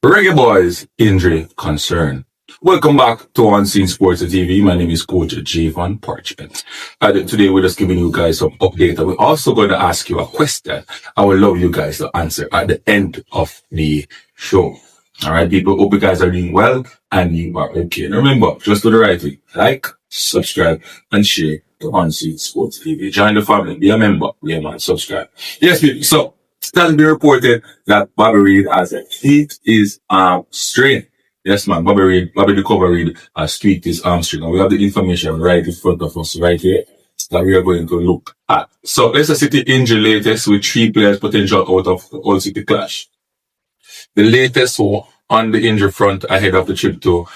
Reggae Boyz injury concern. Welcome back to Unseen Sports TV. My name is Coach Javon Parchment. Today we're just giving you guys some update. We're also going to ask you a question. I would love you guys to answer at the end of the show. All right, people. Hope you guys are doing well and you are okay. And remember, just do the right thing. Like, subscribe, and share to Unseen Sports TV. Join the family. Be a member. Yeah, man. Subscribe. Yes, people. So, it has been reported that Palmer Reid has tweaked his arm strain. Yes, man. Bobby the cover Reid has tweaked his arm strain. And we have the information right in front of us right here that we are going to look at. So, Leicester City injury latest with 3 players potential out of the All City clash. The latest on the injury front ahead of the trip to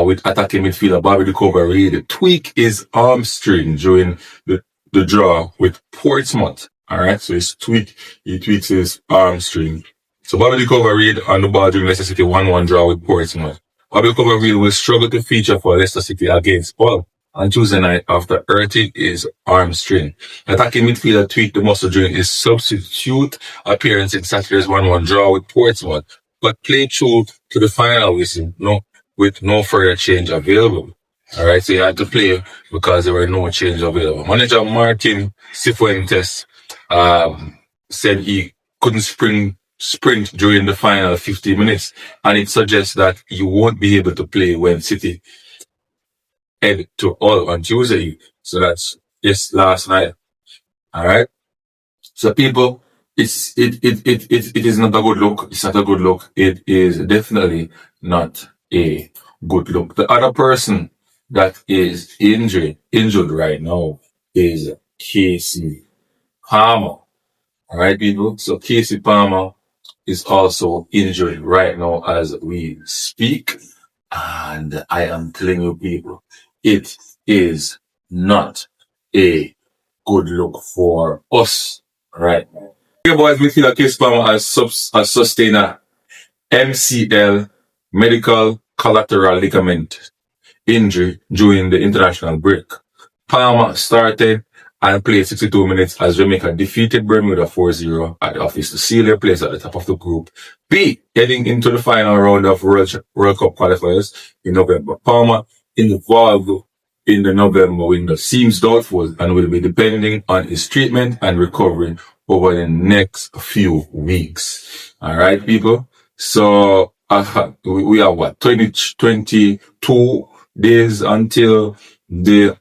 with attacking midfielder Bobby the cover Reid tweak his arm strain during the draw with Portsmouth. Alright, so he tweaks his arm strain. So Bobby the cover Reid on the ball during Leicester City 1-1 draw with Portsmouth. Bobby the cover Reid will struggle to feature for Leicester City against Hull on Tuesday night after hurting his arm strain. Attacking midfielder tweaked the muscle during his substitute appearance in Saturday's 1-1 draw with Portsmouth, but played through to the final with no further change available. Alright, so he had to play because there were no change available. Manager Martin Cifuentes said he couldn't sprint during the final 50 minutes, and it suggests that he won't be able to play when City head to Hull on Tuesday. So that's last night. All right. So people, it is not a good look. It's not a good look. It is definitely not a good look. The other person that is injured right now is Kacey Palmer. All right, people. So Kacey Palmer is also injured right now as we speak. And I am telling you, people, it is not a good look for us right now. Reggae Boyz midfielder Kacey Palmer has sustained a MCL, medial collateral ligament injury during the international break. Palmer started and played 62 minutes as Jamaica defeated Bermuda 4-0 at the office to seal their place at the top of the Group B, heading into the final round of World Cup Qualifiers in November. Palmer involved in the November window seems doubtful and will be depending on his treatment and recovery over the next few weeks. All right, people. So we have 22 days until the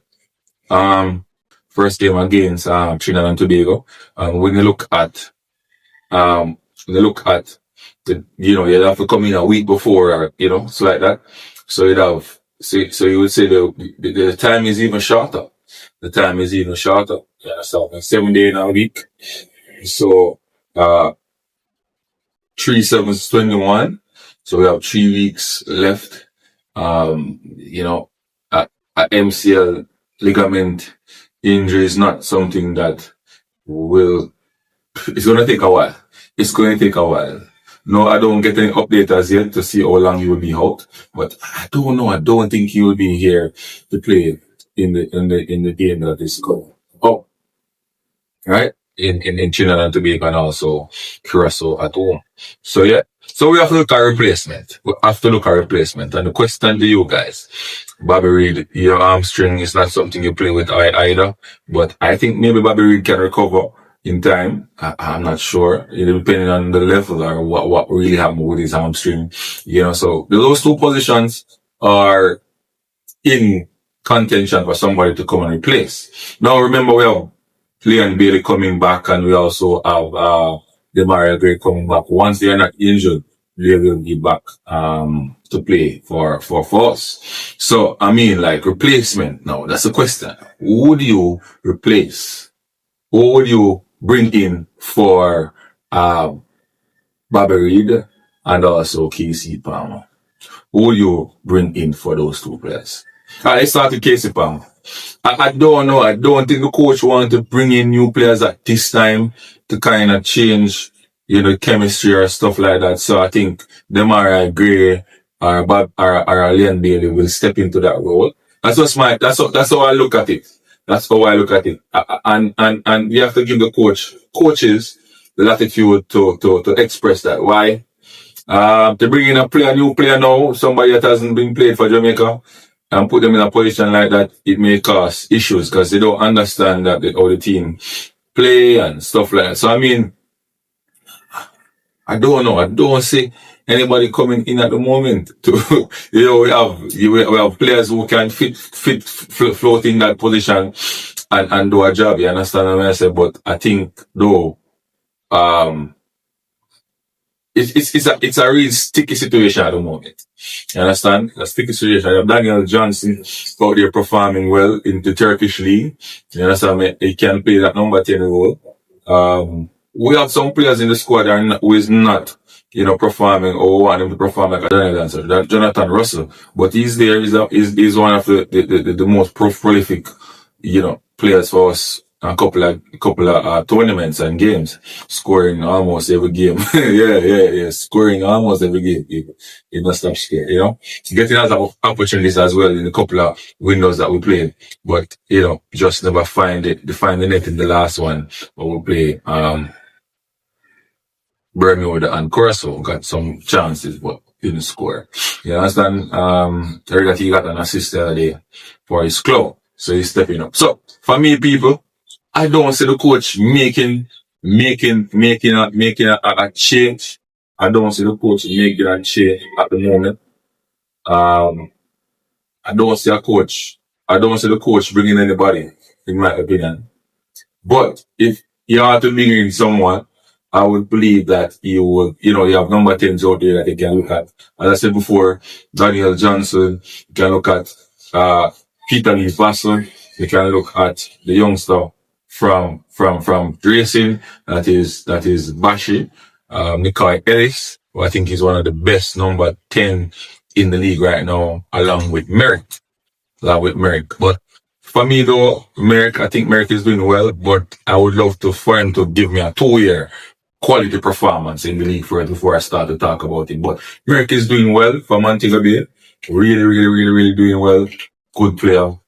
first game against Trinidad and Tobago. When you look at you have to come in a week before, so like that. So you would say the time is even shorter. The time is even shorter. Yeah, so 7 days in a week. So 3 7 is 21. So we have 3 weeks left. A MCL ligament injury is not something that it's going to take a while. It's going to take a while. No, I don't get any update as yet to see how long he will be out, but I don't know. I don't think he will be here to play in the game that is going. Oh, right? In Trinidad and Tobago and also Curacao at home. So yeah. So we have to look at replacement. And the question to you guys, Bobby Reid, your arm string is not something you play with either, but I think maybe Bobby Reid can recover in time. I'm not sure, depending on the level or what really happened with his hamstring. So those 2 positions are in contention for somebody to come and replace. Now remember, we have Leon Bailey coming back, and we also have Demaria Gray coming back. Once they are not injured, they will be back to play for us. So replacement now, that's the question. Who would you replace? Who would you bring in for Bobby Reid and also Kacey Palmer? Who would you bring in for those 2 players? Let's start with Kacey Palmer. I don't know. I don't think the coach wants to bring in new players at this time to kind of change, chemistry or stuff like that. So I think Demaria Gray or Leon Bailey will step into that role. That's how I look at it. And you have to give the coaches the latitude to express that. Why? To bring in a new player now, somebody that hasn't been played for Jamaica, and put them in a position like that, it may cause issues because they don't understand that how the team play and stuff like that. So I mean, I don't know. I don't see anybody coming in at the moment. To we have players who can float in that position and do a job. You understand what I say? But I think though, um, it's a real sticky situation at the moment. You understand? A sticky situation. You have Daniel Johnson out there performing well in the Turkish league. You understand? He can play that number 10 role. We have some players in the squad who is not, performing or want him to perform like a Daniel Johnson, that Jonathan Russell. But he's there. He's one of the most prolific, players for us. A couple of tournaments and games, scoring almost every game. yeah, scoring almost every game. He must stop scared, getting other opportunities as well in a couple of windows that we played, but just never find the net in the last one. But we play Bermuda and Curacao, got some chances but didn't score. You understand? I heard that he got an assist the other day for his club, so he's stepping up. So for me, people, I don't see the coach making a change. I don't see the coach making a change at the moment. I don't see the coach bringing anybody, in my opinion. But if you are to bring in someone, I would believe that you will, you have number 10s out there that you can look at. As I said before, Daniel Johnson, you can look at, Peter Lee Vassell, you can look at the youngster from Racing, that is Bashi, Nikai Ellis, who I think is one of the best number 10 in the league right now, along with Merrick. But for me though, I think Merrick is doing well, but I would love for him to give me a 2-year quality performance in the league before I start to talk about it. But Merrick is doing well for Montego Bay. Really, really, really, really doing well. Good player.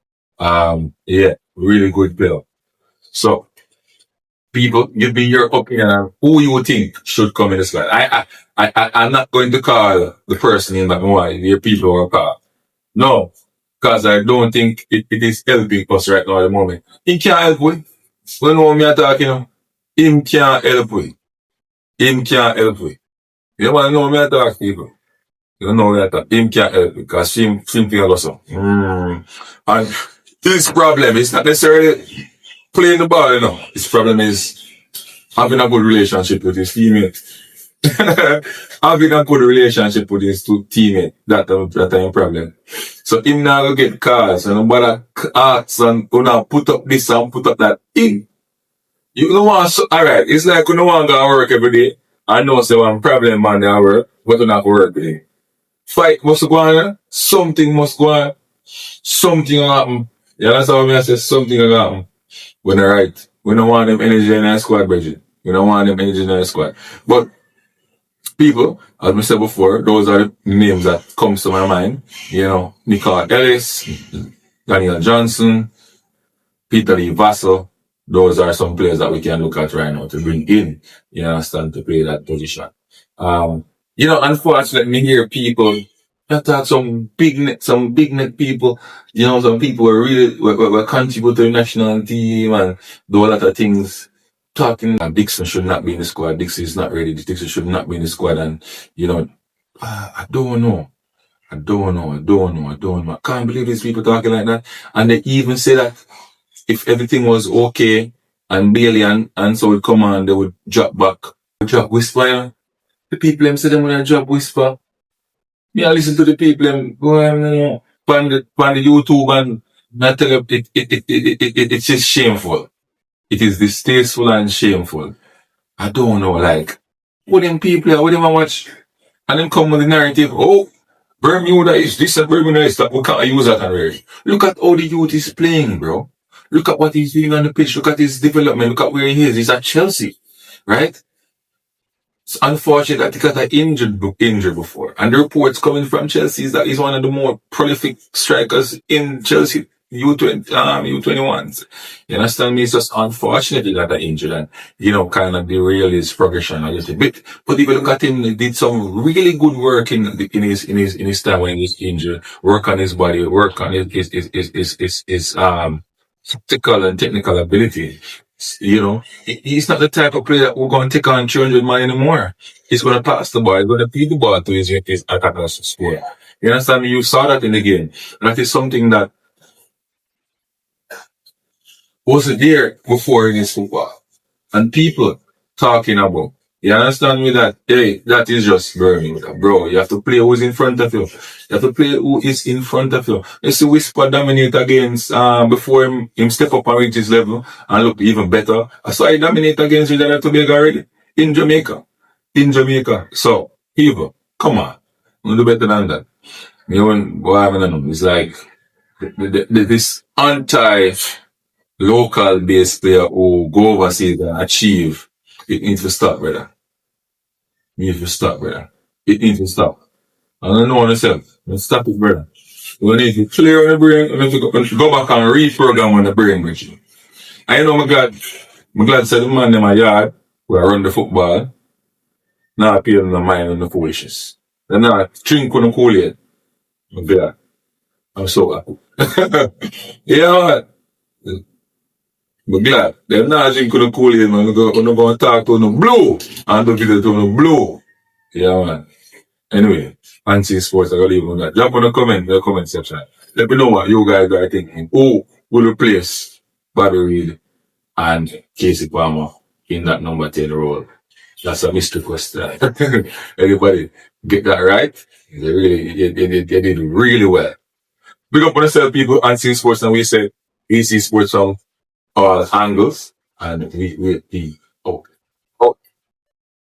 Really good player. So, people, give me your opinion on who you think should come in the squad. I'm not going to call the person in that one, your people or call. No, because I don't think it is helping us right now at the moment. He can't help with. You know what I'm talking. Him can't help with. You want to know what I'm talking, people? You know what I'm talking. Him can't help with, because him think also. And his problem is not necessarily playing the ball, His problem is having a good relationship with his teammate. Having a good relationship with his teammate. That's a problem. So him now go get calls and nobody asks and gonna put up this and put up that. You don't want alright, it's like you don't want to go work every day. I know say one problem man at work, but you not work every day. Fight must go on, something must go on. Something will happen. You understand what I say? Something will happen. When they're right. We don't want them energy in our squad, Bridget. We don't want them energy in our squad. But people, as I said before, those are the names that comes to my mind. Nikai Ellis, Daniel Johnson, Peter Lee Vassell. Those are some players that we can look at right now to bring in, you understand, to play that position. Unfortunately, me hear people talk some big net people, some people who really will contribute to the national team and do a lot of things. Talking Dixon should not be in the squad. Dixon is not ready. Dixon should not be in the squad. And I don't know. I can't believe these people talking like that. And they even say that if everything was okay and Bailey and so would come on, they would drop back. Drop whisper. The people them say them when I drop whisper. Yeah, listen to the people them go on the YouTube and I tell you it's just shameful. It is distasteful and shameful. I don't know, what them people, what them watch, and them come with the narrative, Bermuda is this and Bermuda is that, we can't use that already. Look at how the youth is playing, bro. Look at what he's doing on the pitch, look at his development, look at where he is. He's at Chelsea, right? It's unfortunate that he got injured before. And the reports coming from Chelsea is that he's one of the more prolific strikers in Chelsea U21s. You understand me? It's just unfortunate he got that injured and, kind of derail his progression a little bit. But if you look at him, he did some really good work in his time when he was injured. Work on his body, work on his tactical and technical ability. He's not the type of player that we're going to take on 300 man anymore. He's going to pass the ball. He's going to feed the ball to his attackers to score. You understand me? You saw that in the game. That is something that wasn't there before in his football. And people talking about, you understand me that, hey, that is just Birmingham, bro. You have to play who's in front of you. You have to play who is in front of you. You see Whisper dominate against, before him step up and reach his level and look even better. I saw he dominate against Trinidad and Tobago already. In Jamaica. So, people, come on. We'll do better than that. It's like, this local based player who go overseas and achieve, it needs to stop, brother. It needs to stop, brother. It needs to stop. I don't know myself. Let's stop it, brother. We need to clear on the brain. We need to go back and reprogram on the brain with you. I know I'm glad to the man in my yard where I run the football. Now I pay them the mind on the foolishness. They're not drink on the cool yet. I'm glad. I'm so happy. Yeah, man. I'm glad. They're not drinking the cool yet, man. I'm going to talk to them blue. And do video to them blue. Yeah, man. Anyway, Fancy Sports, I'm going to leave on that. Jump on in the comment section. Let me know what you guys are thinking. Who will replace Palmer Reid and Kacey Palmer in that number 10 role? That's a mystery question. Everybody get that right? They did really well. Big up on yourself, people, Fancy Sports, and we say, EC Sports from all angles, and we